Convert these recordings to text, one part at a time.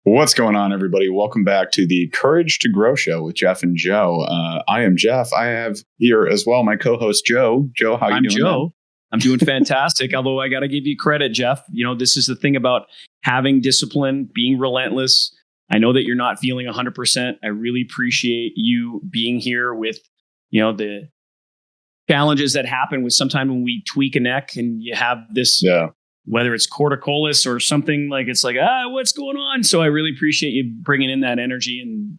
What's going on, everybody? Welcome back to the Courage to Grow show with Jeff and Joe. I am Jeff. I have here as well my co-host, Joe. Joe, how you doing? I'm Joe. I'm doing fantastic. Although I got to give you credit, Jeff. You know, this is the thing about having discipline, being relentless. I know that you're not feeling 100%. I really appreciate you being here with, the challenges that happen with sometimes when we tweak a neck and you have this, whether it's corticolis or something like, it's like, what's going on? So I really appreciate you bringing in that energy. And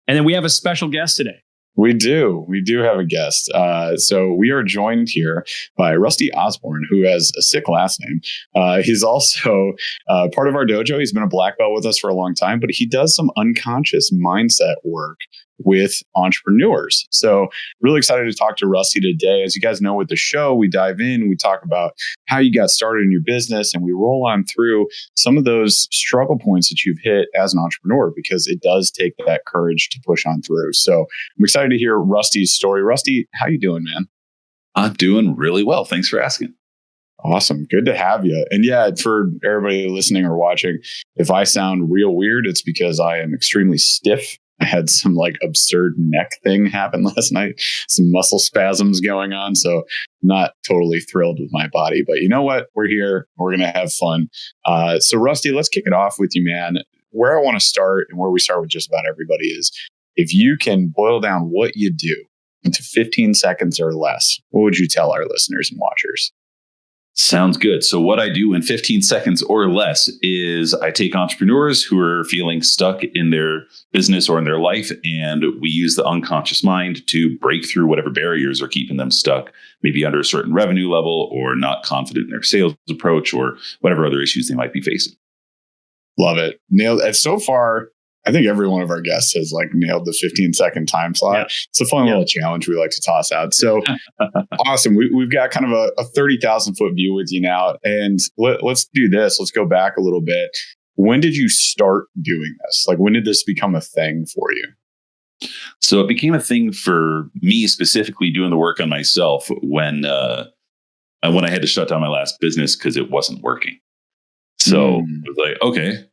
then we have a special guest today. We do have a guest. So we are joined here by Rusty Osborne, who has a sick last name. He's also part of our dojo. He's been a black belt with us for a long time, but he does some unconscious mindset work with entrepreneurs. So really excited to talk to Rusty today. As you guys know, with the show, we dive in, we talk about how you got started in your business, and we roll on through some of those struggle points that you've hit as an entrepreneur, because it does take that courage to push on through. So I'm excited to hear Rusty's story. Rusty, how you doing, man? I'm doing really well. Thanks for asking. Awesome. Good to have you. And yeah, for everybody listening or watching, if I sound real weird, it's because I am extremely stiff. I had some absurd neck thing happen last night, some muscle spasms going on. So not totally thrilled with my body, but you know what? We're here. We're going to have fun. So Rusty, let's kick it off with you, man. Where I want to start, and where we start with just about everybody, is if you can boil down what you do into 15 seconds or less, what would you tell our listeners and watchers? Sounds good. So what I do in 15 seconds or less is I take entrepreneurs who are feeling stuck in their business or in their life, and we use the unconscious mind to break through whatever barriers are keeping them stuck, maybe under a certain revenue level or not confident in their sales approach or whatever other issues they might be facing. Love it. Nailed it. So far, I think every one of our guests has nailed the 15-second time slot. Yeah. It's a fun little challenge we like to toss out. So awesome. We've got kind of a 30,000 foot view with you now. And let's do this. Let's go back a little bit. When did you start doing this? When did this become a thing for you? So it became a thing for me, specifically doing the work on myself when I had to shut down my last business because it wasn't working. So it was like, okay,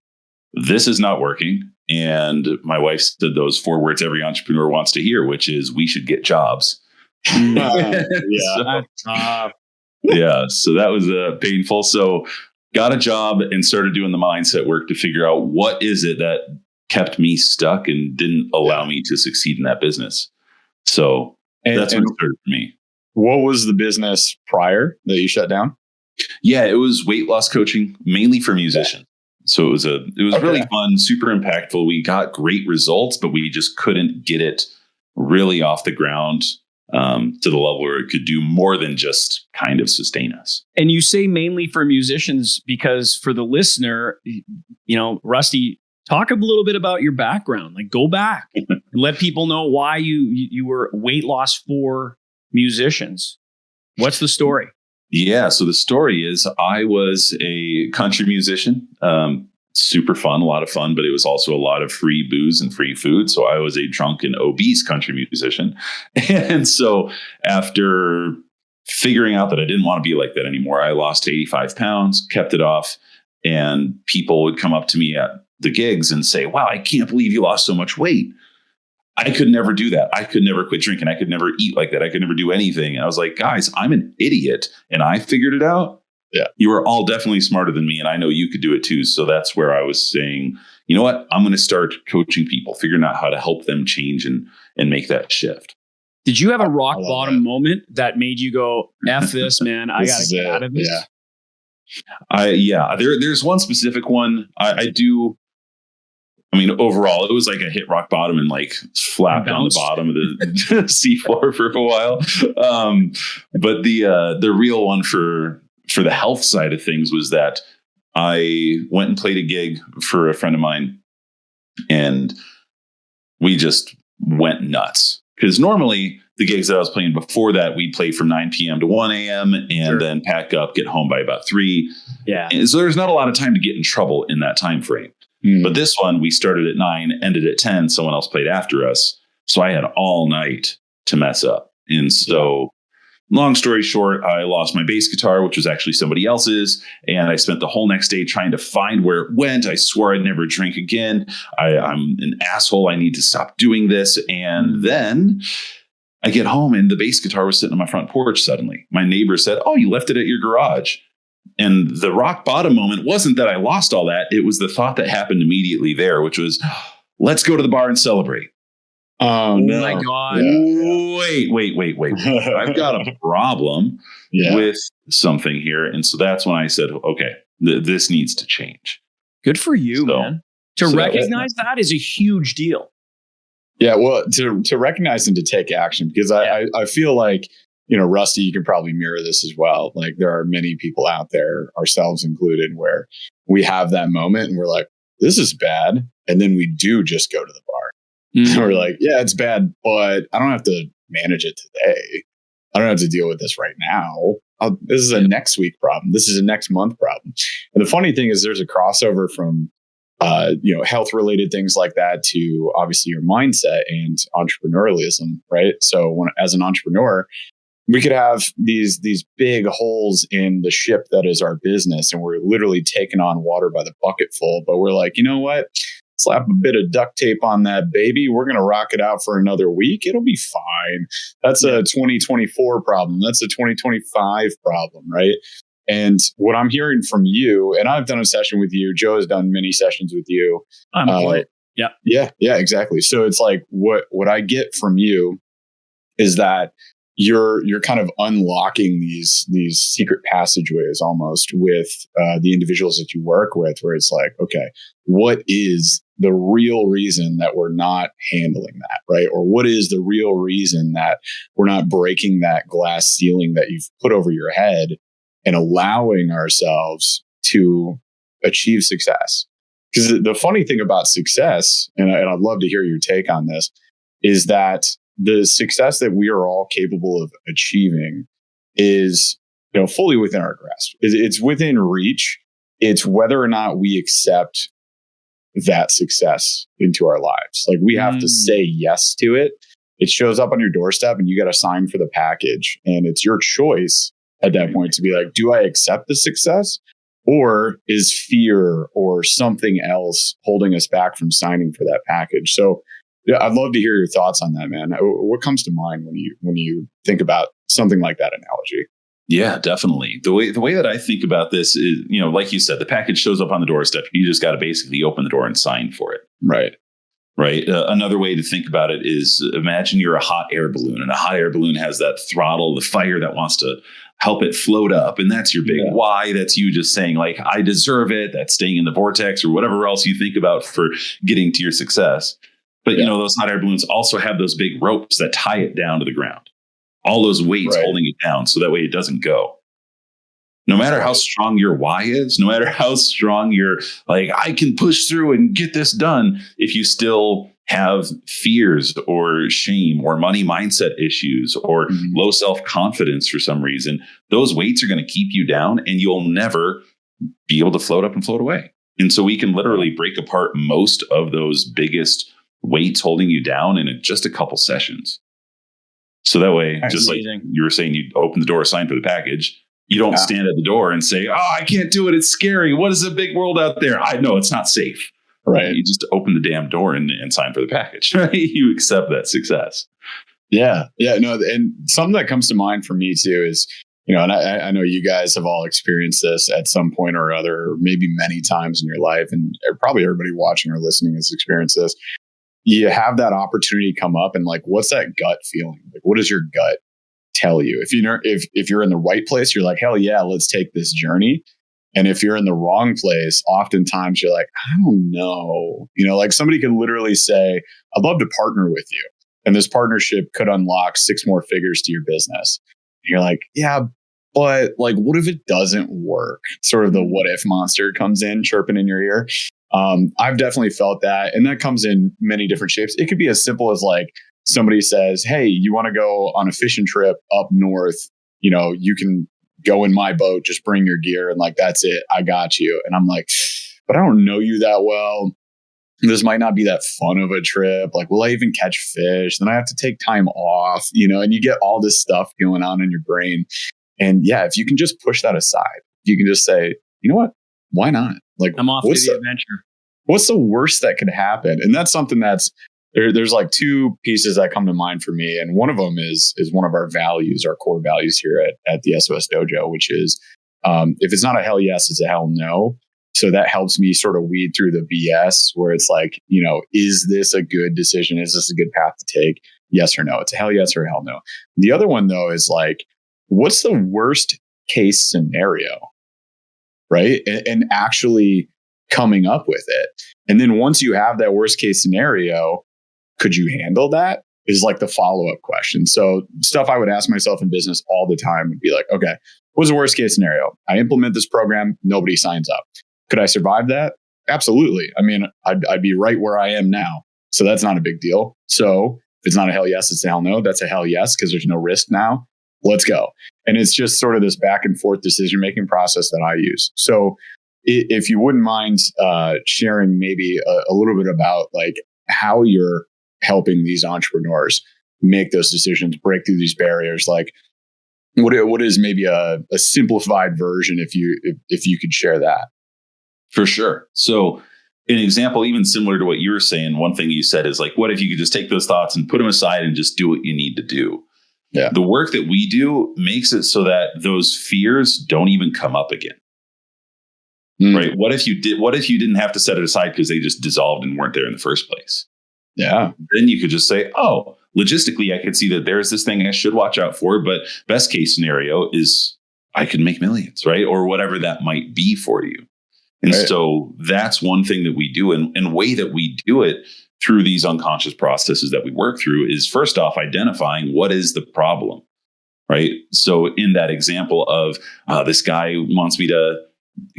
this is not working. And my wife said those 4 words every entrepreneur wants to hear, which is, we should get jobs. So that was painful. So got a job and started doing the mindset work to figure out what is it that kept me stuck and didn't allow me to succeed in that business. So that's what started for me. What was the business prior that you shut down? Yeah, it was weight loss coaching, mainly for musicians. So it was really fun, super impactful. We got great results, but we just couldn't get it really off the ground to the level where it could do more than just kind of sustain us. And you say mainly for musicians because for the listener, Rusty, talk a little bit about your background. Go back and let people know why you were weight loss for musicians. What's the story? Yeah. So the story is I was a country musician, super fun, a lot of fun, but it was also a lot of free booze and free food. So I was a drunken, obese country musician. And so after figuring out that I didn't want to be like that anymore, I lost 85 pounds, kept it off, and people would come up to me at the gigs and say, wow, I can't believe you lost so much weight. I could never do that. I could never quit drinking. I could never eat like that. I could never do anything. And I was like, guys, I'm an idiot and I figured it out. Yeah. You are all definitely smarter than me. And I know you could do it too. So that's where I was saying, you know what? I'm going to start coaching people, figuring out how to help them change and make that shift. Did you have a rock bottom moment that made you go, F this, man, I got to get out of this? Yeah. There's one specific one. Overall, it was like I hit rock bottom and flapped on the bottom of the seafloor for a while. But the real one for the health side of things was that I went and played a gig for a friend of mine, and we just went nuts. Because normally the gigs that I was playing before that, we'd play from 9 p.m. to 1 a.m. and then pack up, get home by about 3. Yeah. And so there's not a lot of time to get in trouble in that time frame. But this one, we started at 9, ended at 10. Someone else played after us. So I had all night to mess up. And so Long story short, I lost my bass guitar, which was actually somebody else's. And I spent the whole next day trying to find where it went. I swore I'd never drink again. I'm an asshole. I need to stop doing this. And then I get home and the bass guitar was sitting on my front porch suddenly. My neighbor said, "Oh, you left it at your garage." And the rock bottom moment wasn't that I lost all that. It was the thought that happened immediately there, which was, let's go to the bar and celebrate. Oh no. My God. Wait. I've got a problem with something here. And so that's when I said, okay, this needs to change. Good for you, man. To recognize that is a huge deal. Yeah, well, to recognize and to take action, because I feel like, Rusty, you can probably mirror this as well. Like there are many people out there, ourselves included, where we have that moment and we're like, this is bad. And then we do just go to the bar. And we're like, yeah, it's bad, but I don't have to manage it today. I don't have to deal with this right now. This is a next week problem. This is a next month problem. And the funny thing is there's a crossover from, health related things like that to obviously your mindset and entrepreneurialism, right? So as an entrepreneur, we could have these big holes in the ship that is our business. And we're literally taking on water by the bucket full, but we're like, you know what? Slap a bit of duct tape on that baby. We're going to rock it out for another week. It'll be fine. That's a 2024 problem. That's a 2025 problem, right? And what I'm hearing from you, and I've done a session with you, Joe has done many sessions with you. Yeah, exactly. So it's like what I get from you is that you're kind of unlocking these secret passageways almost with the individuals that you work with, where it's like, okay, what is the real reason that we're not handling that, right? Or what is the real reason that we're not breaking that glass ceiling that you've put over your head and allowing ourselves to achieve success? Because the funny thing about success, and I'd love to hear your take on this, is that the success that we are all capable of achieving is, fully within our grasp. It's within reach. It's whether or not we accept that success into our lives. Like we have to say yes to it. It shows up on your doorstep and you got to sign for the package. And it's your choice at that point to be like, do I accept the success, or is fear or something else holding us back from signing for that package? So yeah, I'd love to hear your thoughts on that, man. What comes to mind when you think about something like that analogy? Yeah, definitely. The way that I think about this is, like you said, the package shows up on the doorstep. You just got to basically open the door and sign for it. Right. Another way to think about it is imagine you're a hot air balloon, and a hot air balloon has that throttle, the fire that wants to help it float up. And that's your big why. That's you just saying like, I deserve it. That's staying in the vortex or whatever else you think about for getting to your success. But, those hot air balloons also have those big ropes that tie it down to the ground. All those weights holding it down so that way it doesn't go. No matter how strong your why is, no matter how strong you're like, I can push through and get this done. If you still have fears or shame or money mindset issues or low self-confidence for some reason, those weights are going to keep you down and you'll never be able to float up and float away. And so we can literally break apart most of those biggest weights holding you down in just a couple sessions. So that way, just like you were saying, you open the door, sign for the package. You don't stand at the door and say, oh, I can't do it. It's scary. What is the big world out there? I know it's not safe. Right. You just open the damn door and sign for the package. Right. You accept that success. Yeah. No, and something that comes to mind for me too is, and I know you guys have all experienced this at some point or other, maybe many times in your life, and probably everybody watching or listening has experienced this. You have that opportunity come up and like, what's that gut feeling? Like, what does your gut tell you? If you're in the right place, you're like, hell yeah, let's take this journey. And if you're in the wrong place, oftentimes you're like, I don't know. Like somebody could literally say, I'd love to partner with you. And this partnership could unlock 6 more figures to your business. And you're like, yeah, but like, what if it doesn't work? Sort of the what if monster comes in chirping in your ear. I've definitely felt that. And that comes in many different shapes. It could be as simple as like somebody says, hey, you want to go on a fishing trip up north? You can go in my boat, just bring your gear. And like, that's it. I got you. And I'm like, but I don't know you that well. this might not be that fun of a trip. Like, will I even catch fish? Then I have to take time off, and you get all this stuff going on in your brain. And yeah, if you can just push that aside, you can just say, you know what? Why not? Like, I'm off to the adventure. What's the worst that could happen? And that's something that's there's like two pieces that come to mind for me. And one of them is one of our values, our core values here at the SOS Dojo, which is if it's not a hell yes, it's a hell no. So that helps me sort of weed through the BS where it's like, is this a good decision? Is this a good path to take? Yes or no? It's a hell yes or a hell no. The other one, though, is like, what's the worst case scenario? Right. And actually coming up with it. And then once you have that worst case scenario, could you handle that? Is like the follow-up question. So stuff I would ask myself in business all the time would be like, okay, what's the worst case scenario? I implement this program, nobody signs up. Could I survive that? Absolutely. I mean, I'd be right where I am now. So that's not a big deal. So if it's not a hell yes, it's a hell no. That's a hell yes because there's no risk now. Let's go. And it's just sort of this back and forth decision-making process that I use. So if you wouldn't mind sharing maybe a little bit about like how you're helping these entrepreneurs make those decisions, break through these barriers, like what is maybe a simplified version if you could share that? For sure. So an example, even similar to what you were saying, one thing you said is like, what if you could just take those thoughts and put them aside and just do what you need to do? Yeah. The work that we do makes it so that those fears don't even come up again. Right? What if you didn't have to set it aside because they just dissolved and weren't there in the first place? Yeah. Then you could just say, oh, logistically, I could see that there's this thing I should watch out for, but best case scenario is I could make millions, right? Or whatever that might be for you. And right. So that's one thing that we do. And the way that we do it through these unconscious processes that we work through is first off, identifying what is the problem, right? So in that example of this guy wants me to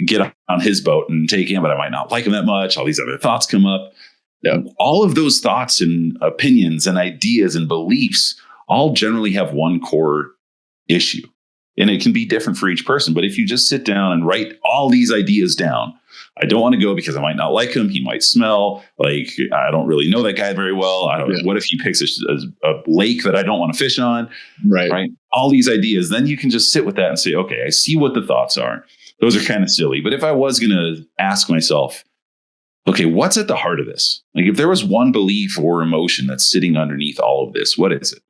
get on his boat and take him, but I might not like him that much. All these other thoughts come up. Yeah. All of those thoughts and opinions and ideas and beliefs all generally have one core issue. And it can be different for each person. But if you just sit down and write all these ideas down, I don't want to go because I might not like him. He might smell like I don't really know that guy very well. What if he picks a lake that I don't want to fish on? Right. All these ideas. Then you can just sit with that and say, okay, I see what the thoughts are. Those are kind of silly. But if I was going to ask myself, okay, what's at the heart of this? Like if there was one belief or emotion that's sitting underneath all of this, what is it?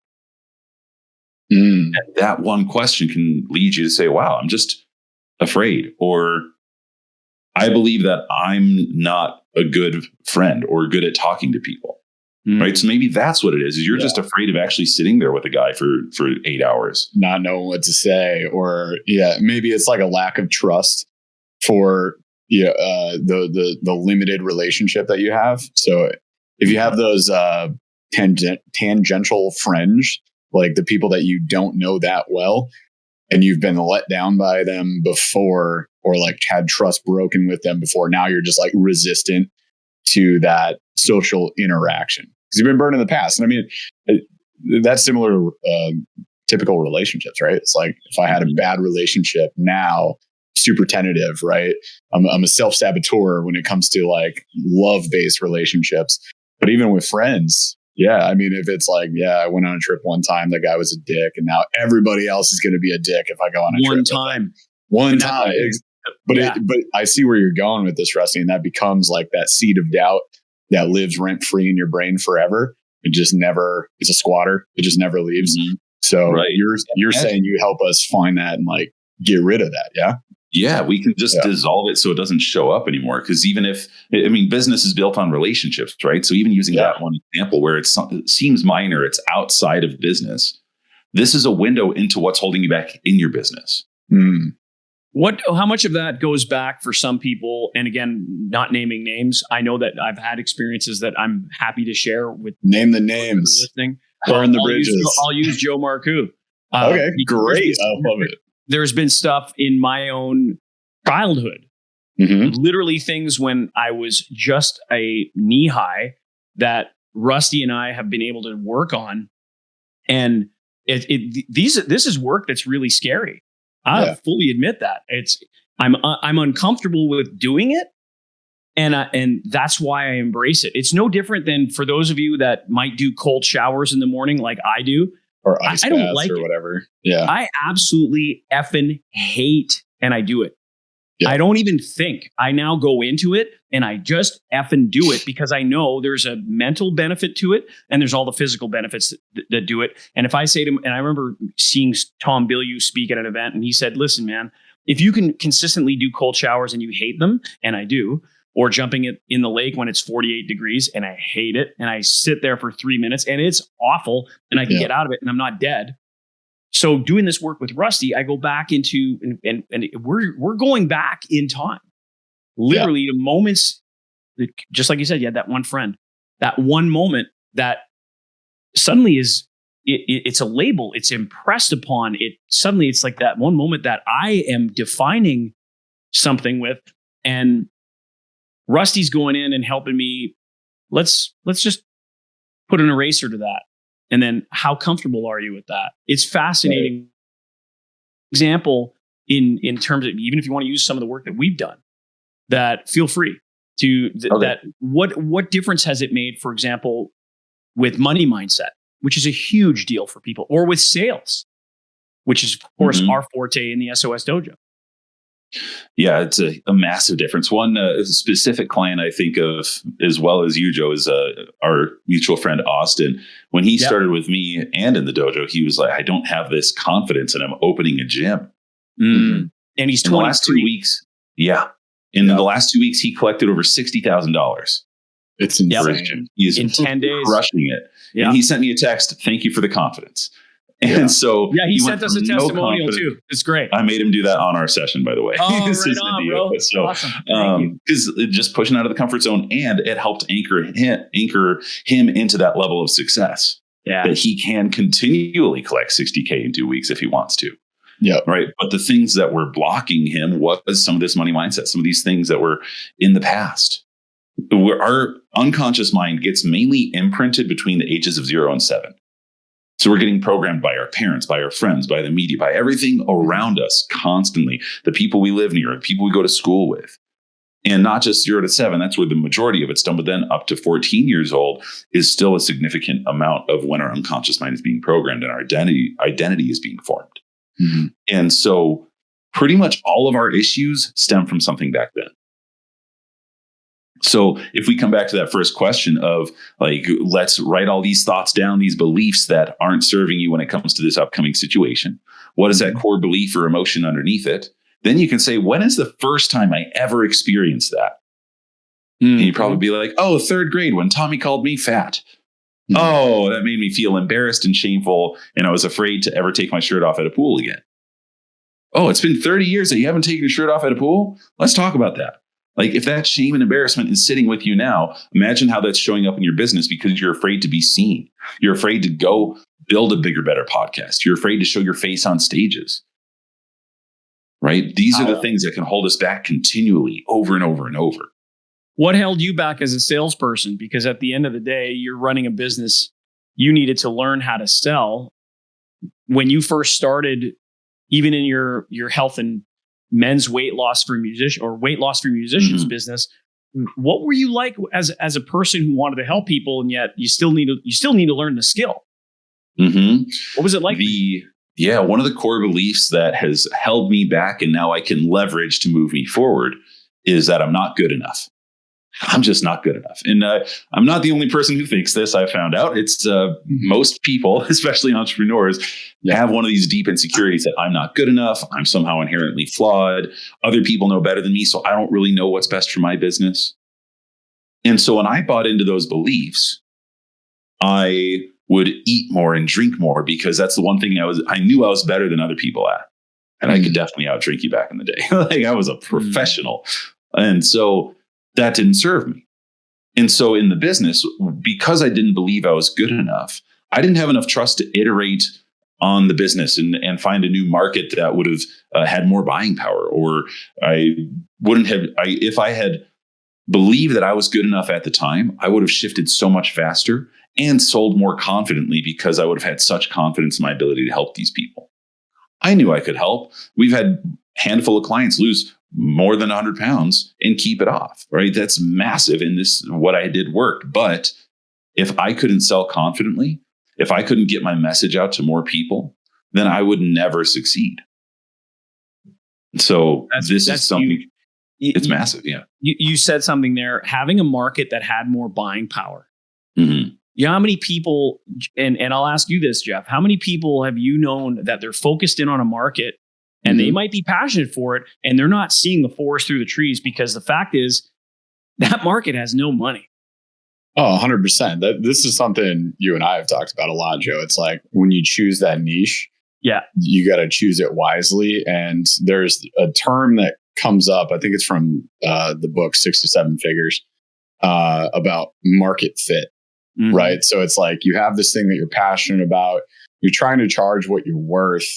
And that one question can lead you to say, wow, I'm just afraid, or I believe that I'm not a good friend or good at talking to people. Right. So maybe that's what it is you're just afraid of actually sitting there with a guy for 8 hours. Not knowing what to say, or maybe it's like a lack of trust for the limited relationship that you have. So if you have those tangential fringe, like the people that you don't know that well, and you've been let down by them before, or like had trust broken with them before, now you're just like resistant to that social interaction because you've been burned in the past. And I mean, that's similar to typical relationships, right? It's like if I had a bad relationship now, super tentative, right? I'm a self-saboteur when it comes to like love-based relationships. But even with friends, I mean, if it's like, I went on a trip one time, the guy was a dick, and now everybody else is going to be a dick if I go on a trip. One time. But I see where you're going with this, Rusty, and that becomes like that seed of doubt that lives rent free in your brain forever. It just never, it's a squatter. It just never leaves. Mm-hmm. So you're saying you help us find that and like get rid of that. Yeah. Yeah, we can just dissolve it so it doesn't show up anymore. Because even business is built on relationships, right? So even using that one example where it seems minor, it's outside of business. This is a window into what's holding you back in your business. How much of that goes back for some people? And again, not naming names. I know that I've had experiences that I'm happy to share with. Name the names. Listening. Burn the bridges. I'll use Joe Marcoux. Okay, great. I love it. There's been stuff in my own childhood, literally things when I was just a knee high that Rusty and I have been able to work on. And this is work that's really scary. I fully admit that I'm uncomfortable with doing it. And that's why I embrace it. It's no different than for those of you that might do cold showers in the morning like I do. Or ice I don't baths like or it. whatever. Yeah. I absolutely effing hate, and I do it. Yeah. I don't even think. I now go into it and I just effing do it because I know there's a mental benefit to it and there's all the physical benefits that do it. And if I say to him, and I remember seeing Tom Bilyeu speak at an event, and he said, listen, man, if you can consistently do cold showers and you hate them, and I do, or jumping in the lake when it's 48 degrees and I hate it, and I sit there for 3 minutes and it's awful and I can get out of it and I'm not dead. So doing this work with Rusty, I go back into, and we're going back in time, literally to moments, that, just like you said, you had that one friend, that one moment that suddenly it's a label, it's impressed upon it. Suddenly it's like that one moment that I am defining something with, and Rusty's going in and helping me. Let's just put an eraser to that. And then how comfortable are you with that? It's fascinating. Right. Example in terms of, even if you want to use some of the work that we've done, that feel free to that. What difference has it made, for example, with money mindset, which is a huge deal for people, or with sales, which is of course our forte in the SOS Dojo? Yeah, it's a massive difference. One specific client I think of, as well as you, Joe, is our mutual friend, Austin. When he started with me and in the dojo, he was like, I don't have this confidence and I'm opening a gym. And he's 23. In the last 2 weeks. Yeah. In the last 2 weeks, he collected over $60,000. It's insane. He's in 10 days. Crushing it. Yeah. And he sent me a text. Thank you for the confidance. And so he sent us a testimonial too. It's great. I made him do that on our session, by the way. Oh, right on, bro. So, awesome. Because just pushing out of the comfort zone, and it helped anchor him into that level of success. Yeah. That he can continually collect $60K in 2 weeks if he wants to. Yeah. Right. But the things that were blocking him was some of this money mindset, some of these things that were in the past. Our unconscious mind gets mainly imprinted between the ages of 0 and 7. So we're getting programmed by our parents, by our friends, by the media, by everything around us constantly. The people we live near, the people we go to school with. And not just 0 to 7, that's where the majority of it's done. But then up to 14 years old is still a significant amount of when our unconscious mind is being programmed and our identity is being formed. Mm-hmm. And so pretty much all of our issues stem from something back then. So if we come back to that first question of like, let's write all these thoughts down, these beliefs that aren't serving you when it comes to this upcoming situation. What is that core belief or emotion underneath it? Then you can say, when is the first time I ever experienced that? And you'd probably be like, oh, 3rd grade when Tommy called me fat. Oh, that made me feel embarrassed and shameful. And I was afraid to ever take my shirt off at a pool again. Oh, it's been 30 years that you haven't taken your shirt off at a pool. Let's talk about that. Like if that shame and embarrassment is sitting with you now, imagine how that's showing up in your business because you're afraid to be seen. You're afraid to go build a bigger, better podcast. You're afraid to show your face on stages, right? These are the things that can hold us back continually over and over and over. What held you back as a salesperson? Because at the end of the day, you're running a business. You needed to learn how to sell. When you first started, even in your health and men's weight loss for musicians business, what were you like as a person who wanted to help people, and yet you still need to learn the skill? What was it like? One of the core beliefs that has held me back and now I can leverage to move me forward is that I'm not good enough. I'm just not good enough. And I'm not the only person who thinks this. I found out it's most people, especially entrepreneurs, have one of these deep insecurities that I'm not good enough. I'm somehow inherently flawed. Other people know better than me, so I don't really know what's best for my business. And so when I bought into those beliefs, I would eat more and drink more because that's the one thing I knew I was better than other people at. And I could definitely outdrink you back in the day. Like I was a professional. And so that didn't serve me. And so in the business, because I didn't believe I was good enough, I didn't have enough trust to iterate on the business and find a new market that would have had more buying power. Or if I had believed that I was good enough at the time, I would have shifted so much faster and sold more confidently because I would have had such confidence in my ability to help these people. I knew I could help. We've had a handful of clients lose more than 100 pounds and keep it off, right? That's massive. And what I did worked. But if I couldn't sell confidently, if I couldn't get my message out to more people, then I would never succeed. So this is something, it's massive. Yeah. You said something there, having a market that had more buying power. Mm-hmm. You know how many people, and I'll ask you this, Jeff, how many people have you known that they're focused in on a market and they might be passionate for it and they're not seeing the forest through the trees, because the fact is that market has no money. Oh, 100%. This is something you and I have talked about a lot, Joe. It's like when you choose that niche, you got to choose it wisely. And there's a term that comes up, I think it's from the book 6 to 7 Figures, about market fit, right? So it's like you have this thing that you're passionate about, you're trying to charge what you're worth,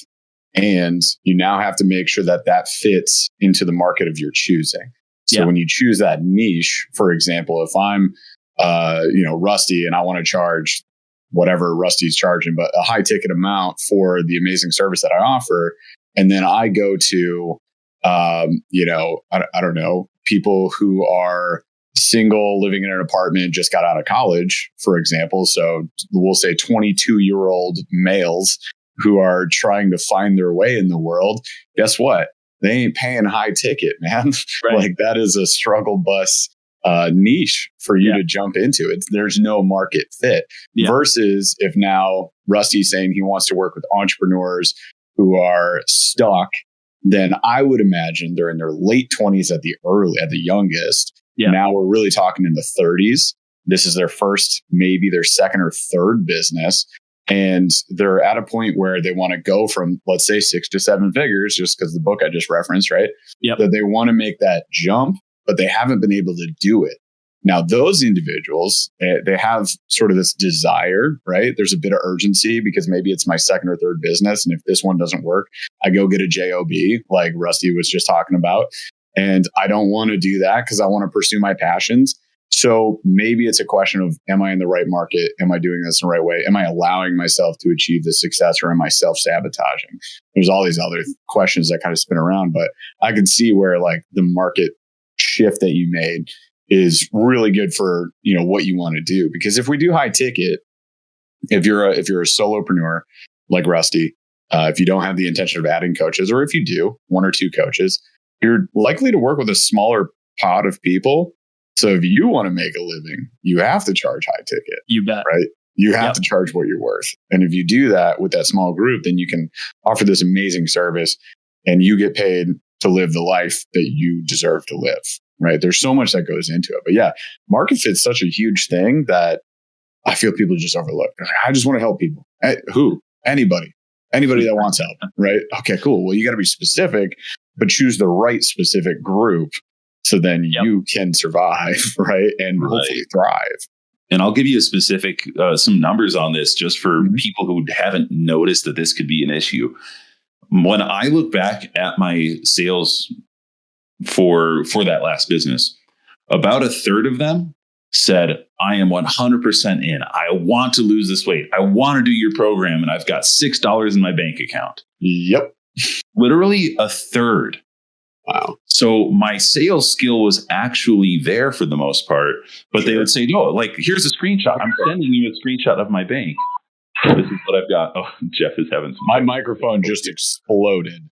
and you now have to make sure that that fits into the market of your choosing. So when you choose that niche, for example, if I'm Rusty and I want to charge whatever Rusty's charging, but a high ticket amount for the amazing service that I offer, and then I go to I don't know, people who are single, living in an apartment, just got out of college, for example. So we'll say 22-year-old males who are trying to find their way in the world. Guess what? They ain't paying high ticket, man. Right. Like that is a struggle bus niche for you to jump into. There's no market fit versus if now Rusty's saying he wants to work with entrepreneurs who are stuck, then I would imagine they're in their late 20s at the youngest. Now we're really talking in the 30s. This is their first, maybe their second or third business. And they're at a point where they want to go from, let's say, 6 to 7 figures, just because the book I just referenced, right? That they want to make that jump, but they haven't been able to do it. Now, those individuals, they have sort of this desire, right? There's a bit of urgency because maybe it's my second or third business. And if this one doesn't work, I go get a job like Rusty was just talking about. And I don't want to do that because I want to pursue my passions. So maybe it's a question of, am I in the right market? Am I doing this in the right way? Am I allowing myself to achieve this success, or am I self-sabotaging? There's all these other questions that kind of spin around, but I can see where like the market shift that you made is really good for, what you want to do. Because if we do high ticket, if you're a solopreneur like Rusty, if you don't have the intention of adding coaches, or if you do 1 or 2 coaches, you're likely to work with a smaller pot of people. So if you want to make a living, you have to charge high ticket. You bet. Right? You have to charge what you're worth. And if you do that with that small group, then you can offer this amazing service and you get paid to live the life that you deserve to live. Right? There's so much that goes into it. But market fit's such a huge thing that I feel people just overlook. I just want to help people. Who? Anybody that wants help. Right? Okay, cool. Well, you got to be specific, but choose the right specific group. So then you can survive, right? And hopefully thrive. And I'll give you a specific, some numbers on this just for people who haven't noticed that this could be an issue. When I look back at my sales for that last business, about a third of them said, I am 100% in. I want to lose this weight. I want to do your program. And I've got $6 in my bank account. Yep. Literally a third. Wow. So my sales skill was actually there for the most part, but they would say, no, like, here's a screenshot. I'm sending you a screenshot of my bank. This is what I've got. Oh, Jeff is having some. My microphone just exploded.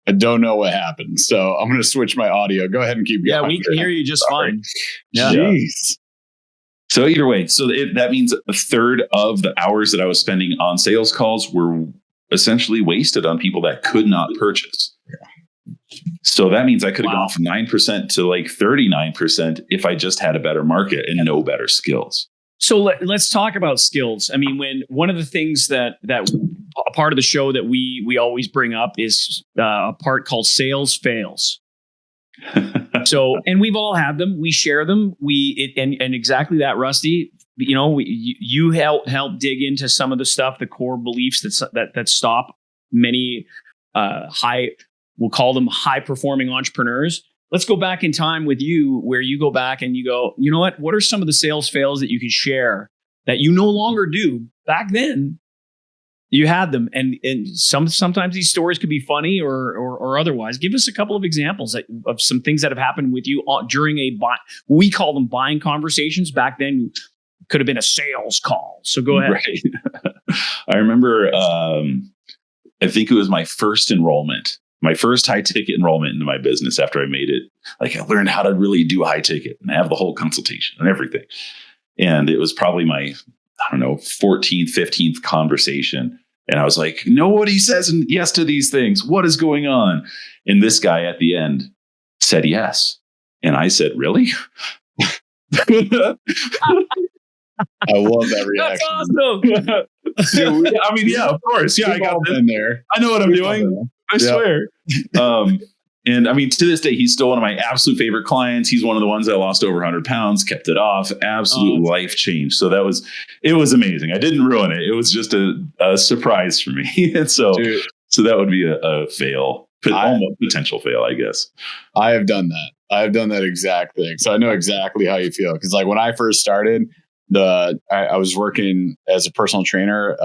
I don't know what happened. So I'm going to switch my audio. Go ahead and keep going. Yeah, we can hear you just fine. Yeah. Jeez. So either way, that means a third of the hours that I was spending on sales calls were essentially wasted on people that could not purchase. So that means I could have gone from 9% to like 39% if I just had a better market and no better skills. So let's talk about skills. I mean, when one of the things that a part of the show that we always bring up is a part called sales fails. So, and we've all had them. We share them. And exactly that, Rusty. You help dig into some of the stuff, the core beliefs that stop many we'll call them high performing entrepreneurs. Let's go back in time with you, where you go back and you go, you know what are some of the sales fails that you can share that you no longer do back then You had them, and sometimes these stories could be funny or otherwise. Give us a couple of examples of some things that have happened with you during we call them buying conversations. Back then, could have been a sales call. So go ahead. Right. I remember, I think it was my first enrollment, my first high ticket enrollment into my business after I made it. Like I learned how to really do high ticket and have the whole consultation and everything. And it was probably my, 14th, 15th conversation. And I was like, nobody says yes to these things. What is going on? And this guy at the end said yes. And I said, really? I love that reaction. That's awesome. Dude, I mean, yeah, of course. Yeah, I got in there. I know what I'm doing. I swear. And I mean, to this day, he's still one of my absolute favorite clients. He's one of the ones that lost over 100 pounds, kept it off, absolute life change. So it was amazing. I didn't ruin it. It was just a surprise for me. And so that would be a fail, almost potential fail, I guess. I have done that. I've done that exact thing. So I know exactly how you feel. Cause like when I first started, I was working as a personal trainer.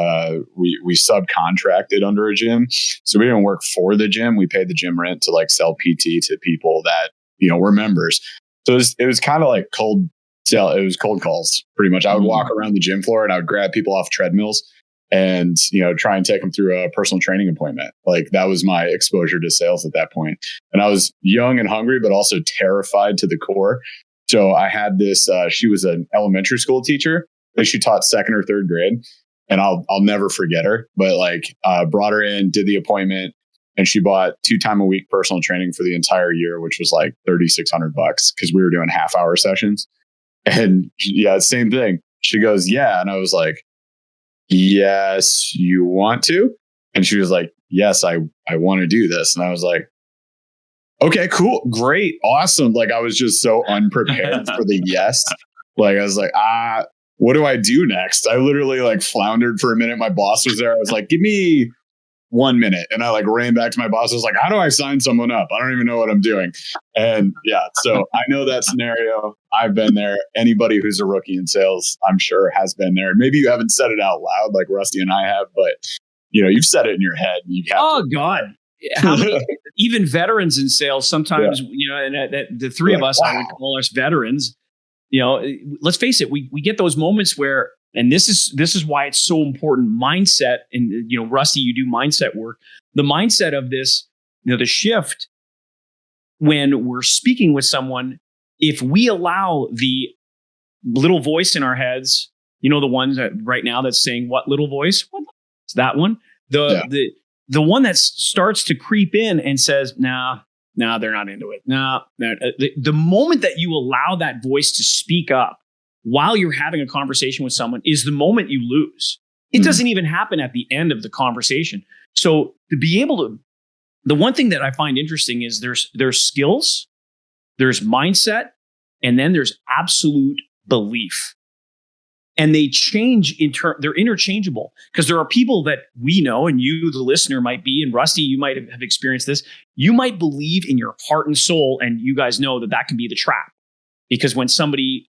We subcontracted under a gym. So we didn't work for the gym. We paid the gym rent to like sell PT to people that, were members. So it was kind of like cold sell. It was cold calls pretty much. I would walk around the gym floor and I would grab people off treadmills and, try and take them through a personal training appointment. Like that was my exposure to sales at that point. And I was young and hungry, but also terrified to the core. So I had this, she was an elementary school teacher. Like she taught 2nd or 3rd grade, and I'll never forget her, but like, brought her in, did the appointment, and she bought 2 times a week personal training for the entire year, which was like $3,600 because we were doing half-hour sessions. And yeah, same thing. She goes, yeah. And I was like, yes, you want to? And she was like, yes, I want to do this. And I was like, okay, cool. Great. Awesome. Like I was just so unprepared for the yes. Like I was like, what do I do next? I literally like floundered for a minute. My boss was there. I was like, give me 1 minute. And I like ran back to my boss. I was like, how do I sign someone up? I don't even know what I'm doing. And yeah, so I know that scenario. I've been there. Anybody who's a rookie in sales, I'm sure has been there. Maybe you haven't said it out loud like Rusty and I have, but you've said it in your head. God. How many, even veterans in sales sometimes, and the three of us, wow. I would call us veterans. Let's face it, we get those moments where, and this is why it's so important. Mindset, and Rusty, you do mindset work. The mindset of this, the shift when we're speaking with someone, if we allow the little voice in our heads, the ones that right now that's saying what little voice, it's that one, the one that starts to creep in and says, nah, they're not into it. The moment that you allow that voice to speak up while you're having a conversation with someone is the moment you lose. It doesn't even happen at the end of the conversation. So to be able to, the one thing that I find interesting is there's skills, there's mindset, and then there's absolute belief. And they change they're interchangeable, because there are people that we know, and you, the listener, might be, and Rusty, you might have experienced this. You might believe in your heart and soul, and you guys know that can be the trap. Because when somebody,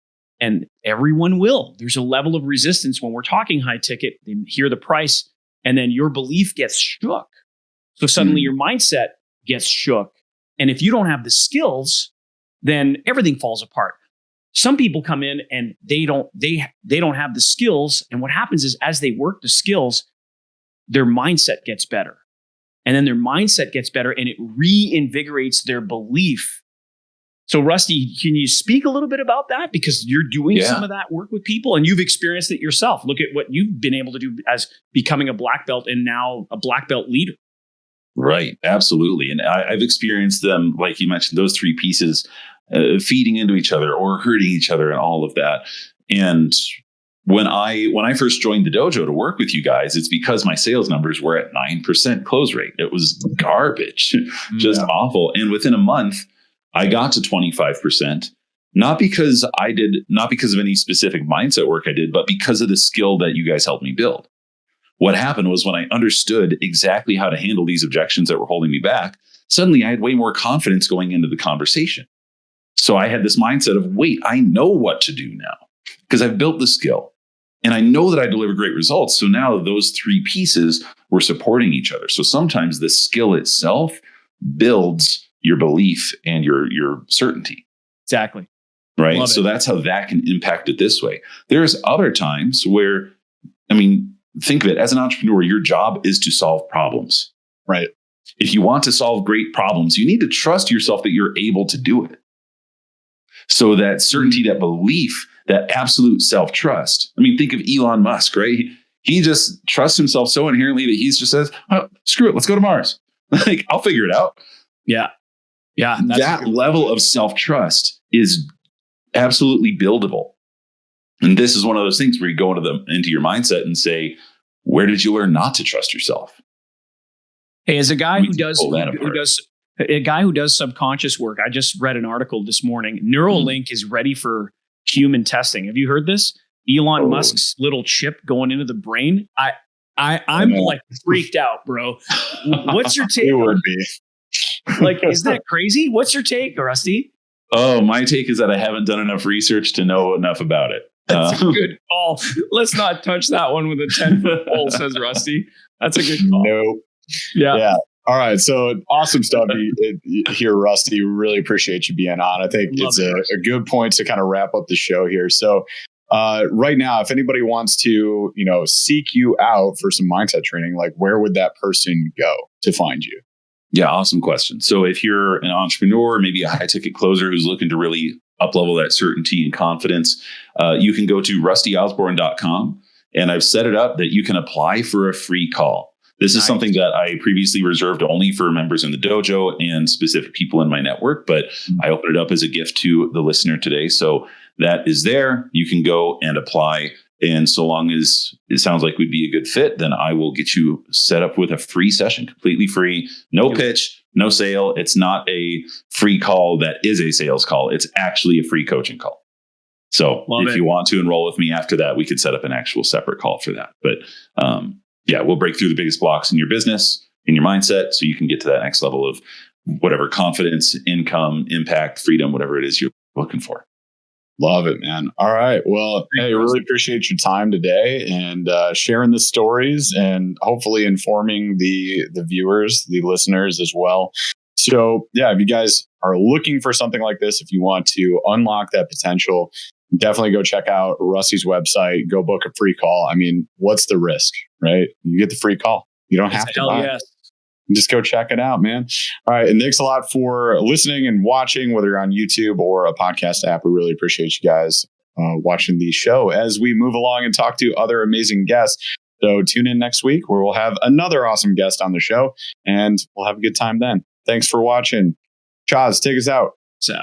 and everyone will, there's a level of resistance when we're talking high ticket, they hear the price, and then your belief gets shook. So suddenly your mindset gets shook. And if you don't have the skills, then everything falls apart. Some people come in and they don't have the skills. And what happens is, as they work the skills, their mindset gets better. And then their mindset gets better and it reinvigorates their belief. So Rusty, can you speak a little bit about that? Because you're doing some of that work with people and you've experienced it yourself. Look at what you've been able to do as becoming a black belt and now a black belt leader. Right. Absolutely. And I've experienced them, like you mentioned, those 3 pieces, feeding into each other or hurting each other and all of that. And when I first joined the dojo to work with you guys, it's because my sales numbers were at 9% close rate. It was garbage, just awful. And within a month, I got to 25%, not because of any specific mindset work I did, but because of the skill that you guys helped me build. What happened was, when I understood exactly how to handle these objections that were holding me back, suddenly I had way more confidence going into the conversation. So I had this mindset of, wait, I know what to do now because I've built the skill. And I know that I deliver great results. So now those three pieces were supporting each other. So sometimes the skill itself builds your belief and your certainty. Exactly. Right. Love So it. that's how that can impact it this way. There's other times where, I mean, think of it as an entrepreneur, your job is to solve problems. Right. If you want to solve great problems, you need to trust yourself that you're able to do it. So that certainty, that belief, that absolute self-trust. I mean, think of Elon Musk, right? He just trusts himself so inherently that he just says, oh, screw it, let's go to Mars. Like, I'll figure it out. Yeah. Yeah. That level of self-trust is absolutely buildable. And this is one of those things where you go into your mindset and say, where did you learn not to trust yourself? Hey, as a guy who does subconscious work, I just read an article this morning. Neuralink is ready for human testing. Have you heard this? Elon Musk's little chip going into the brain. I'm like freaked out, bro. What's your take? It would be. Like, is that crazy? What's your take, Rusty? Oh, my take is that I haven't done enough research to know enough about it. That's a good call. Let's not touch that one with a 10-foot pole, says Rusty. That's a good call. Nope. Yeah. All right. So awesome stuff here, Rusty. Really appreciate you being on. I think it's a good point to kind of wrap up the show here. So right now, if anybody wants to, seek you out for some mindset training, like where would that person go to find you? Yeah, awesome question. So if you're an entrepreneur, maybe a high ticket closer who's looking to really up-level that certainty and confidence, you can go to rustyosborne.com, and I've set it up that you can apply for a free call. This is something that I previously reserved only for members in the dojo and specific people in my network, but I open it up as a gift to the listener today. So that is there. You can go and apply. And so long as it sounds like we'd be a good fit, then I will get you set up with a free session, completely free, no pitch, no sale. It's not a free call that is a sales call. It's actually a free coaching call. So if you want to enroll with me after that, we could set up an actual separate call for that. But we'll break through the biggest blocks in your business, in your mindset, so you can get to that next level of whatever confidence, income, impact, freedom, whatever it is you're looking for. Love it, man. All right. Well, hey, really appreciate your time today and sharing the stories and hopefully informing the viewers, the listeners as well. So if you guys are looking for something like this, if you want to unlock that potential, definitely go check out Rusty's website, go book a free call. I mean, what's the risk, right? You get the free call. You don't have to buy it. Just go check it out, man. All right. And thanks a lot for listening and watching, whether you're on YouTube or a podcast app. We really appreciate you guys watching the show as we move along and talk to other amazing guests. So tune in next week where we'll have another awesome guest on the show and we'll have a good time then. Thanks for watching. Chaz, take us out. So.